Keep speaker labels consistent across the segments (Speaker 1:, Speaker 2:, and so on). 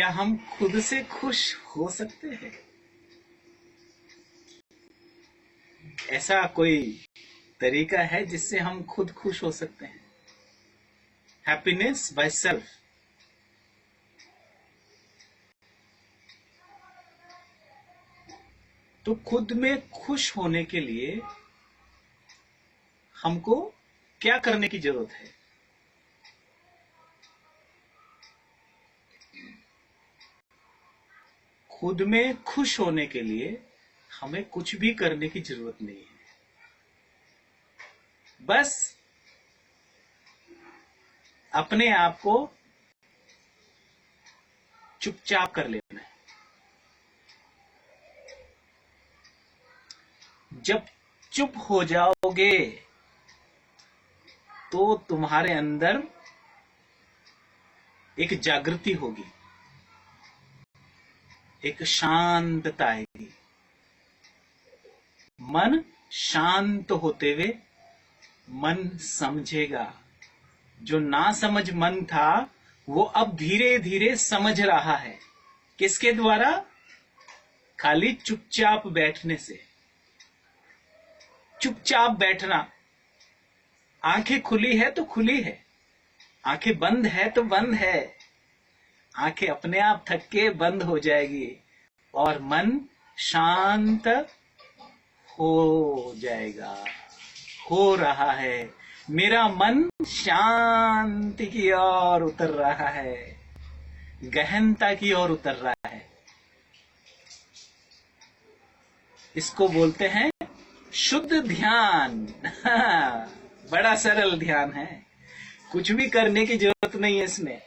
Speaker 1: क्या हम खुद से खुश हो सकते हैं? ऐसा कोई तरीका है जिससे हम खुद खुश हो सकते हैं? Happiness by self. तो खुद में खुश होने के लिए हमको क्या करने की जरूरत है? खुद में खुश होने के लिए हमें कुछ भी करने की जरूरत नहीं है। बस अपने आप को चुपचाप कर लेना है। जब चुप हो जाओगे तो तुम्हारे अंदर एक जागृति होगी, एक शांतता आएगी। मन शांत होते हुए मन समझेगा। जो ना समझ मन था वो अब धीरे धीरे समझ रहा है। किसके द्वारा? खाली चुपचाप बैठने से। चुपचाप बैठना। आंखें खुली है तो खुली है, आंखें बंद है तो बंद है। आंखें अपने आप थक के बंद हो जाएगी और मन शांत हो जाएगा। हो रहा है। मेरा मन शांति की ओर उतर रहा है, गहनता की ओर उतर रहा है। इसको बोलते हैं शुद्ध ध्यान। बड़ा सरल ध्यान है। कुछ भी करने की जरूरत नहीं है इसमें।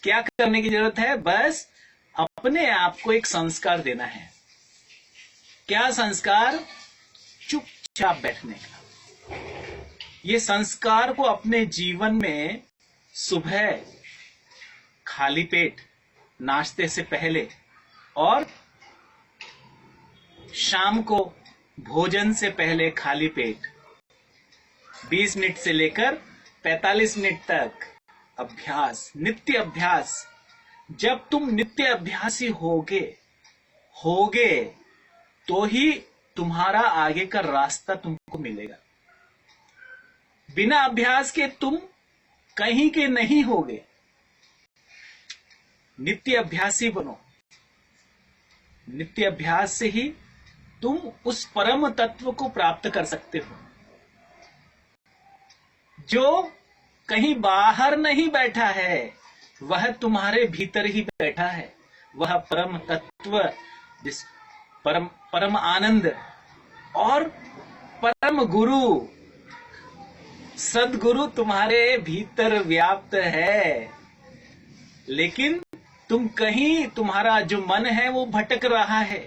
Speaker 1: क्या करने की जरूरत है? बस अपने आप को एक संस्कार देना है। क्या संस्कार? चुपचाप बैठने का। ये संस्कार को अपने जीवन में सुबह खाली पेट नाश्ते से पहले और शाम को भोजन से पहले खाली पेट 20 मिनट से लेकर 45 मिनट तक अभ्यास, नित्य अभ्यास। जब तुम नित्य अभ्यासी होगे तो ही तुम्हारा आगे का रास्ता तुमको मिलेगा। बिना अभ्यास के तुम कहीं के नहीं होगे। नित्य अभ्यासी बनो। नित्य अभ्यास से ही तुम उस परम तत्व को प्राप्त कर सकते हो जो कहीं बाहर नहीं बैठा है, वह तुम्हारे भीतर ही बैठा है। वह परम तत्व, जिस परम आनंद और परम गुरु, सद्गुरु तुम्हारे भीतर व्याप्त है। लेकिन तुम कहीं, तुम्हारा जो मन है वो भटक रहा है।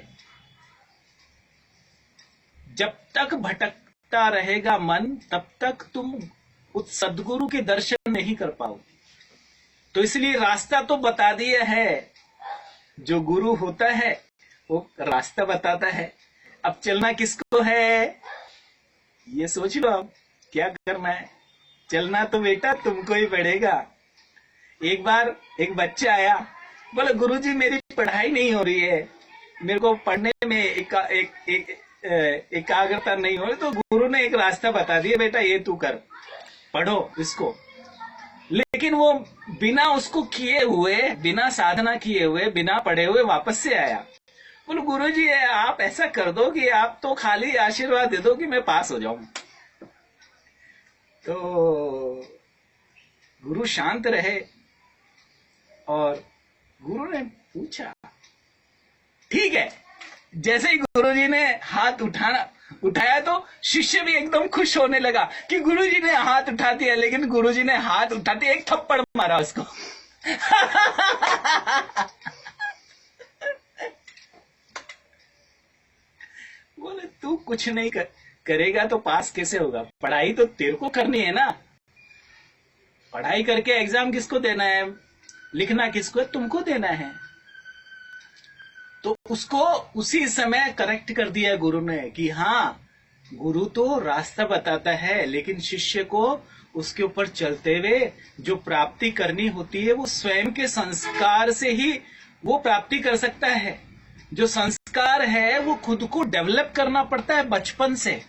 Speaker 1: जब तक भटकता रहेगा मन, तब तक तुम उस सद्गुरु के दर्शन नहीं कर पाओगे। तो इसलिए रास्ता तो बता दिया है। जो गुरु होता है वो रास्ता बताता है। अब चलना किसको है ये सोच लो। अब क्या करना है? चलना तो बेटा तुमको ही पड़ेगा। एक बार एक बच्चा आया, बोला गुरुजी मेरी पढ़ाई नहीं हो रही है, मेरे को पढ़ने में एकाग्रता नहीं हो रही। तो गुरु ने एक रास्ता बता दिया, बेटा ये तू कर, पढ़ो इसको। लेकिन वो बिना उसको किए हुए, बिना साधना किए हुए, बिना पढ़े हुए वापस से आया। बोलो गुरुजी आप ऐसा कर दो कि आप तो खाली आशीर्वाद दे दो कि मैं पास हो जाऊं। तो गुरु शांत रहे और गुरु ने पूछा, ठीक है। जैसे ही गुरुजी ने हाथ उठाया तो शिष्य भी एकदम खुश होने लगा कि गुरुजी ने हाथ उठा दिया। लेकिन गुरुजी ने हाथ उठाते एक थप्पड़ मारा उसको। बोले तू कुछ नहीं करेगा तो पास कैसे होगा? पढ़ाई तो तेरे को करनी है ना। पढ़ाई करके एग्जाम किसको देना है? लिखना किसको है? तुमको देना है। तो उसको उसी समय करेक्ट कर दिया गुरु ने कि हाँ गुरु तो रास्ता बताता है, लेकिन शिष्य को उसके ऊपर चलते हुए जो प्राप्ति करनी होती है वो स्वयं के संस्कार से ही वो प्राप्ति कर सकता है। जो संस्कार है वो खुद को डेवलप करना पड़ता है बचपन से।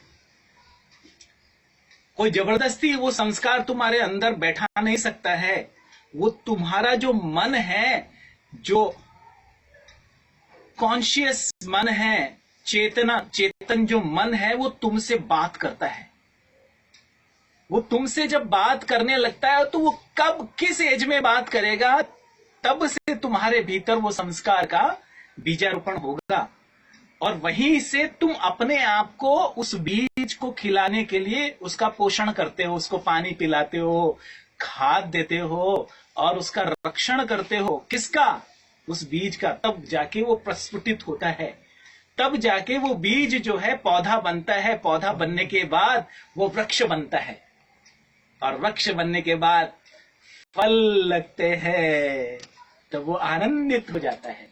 Speaker 1: कोई जबरदस्ती वो संस्कार तुम्हारे अंदर बैठा नहीं सकता है। वो तुम्हारा जो मन है, जो कॉन्शियस मन है, चेतन जो मन है, वो तुमसे बात करता है। वो तुमसे जब बात करने लगता है तो वो कब किस एज में बात करेगा, तब से तुम्हारे भीतर वो संस्कार का बीजारोपण होगा और वहीं से तुम अपने आप को उस बीज को खिलाने के लिए उसका पोषण करते हो, उसको पानी पिलाते हो, खाद देते हो और उसका रक्षण करते हो। किसका? उस बीज का। तब जाके वो प्रस्फुटित होता है, तब जाके वो बीज जो है पौधा बनता है। पौधा बनने के बाद वो वृक्ष बनता है और वृक्ष बनने के बाद फल लगते हैं, तो वो आनंदित हो जाता है।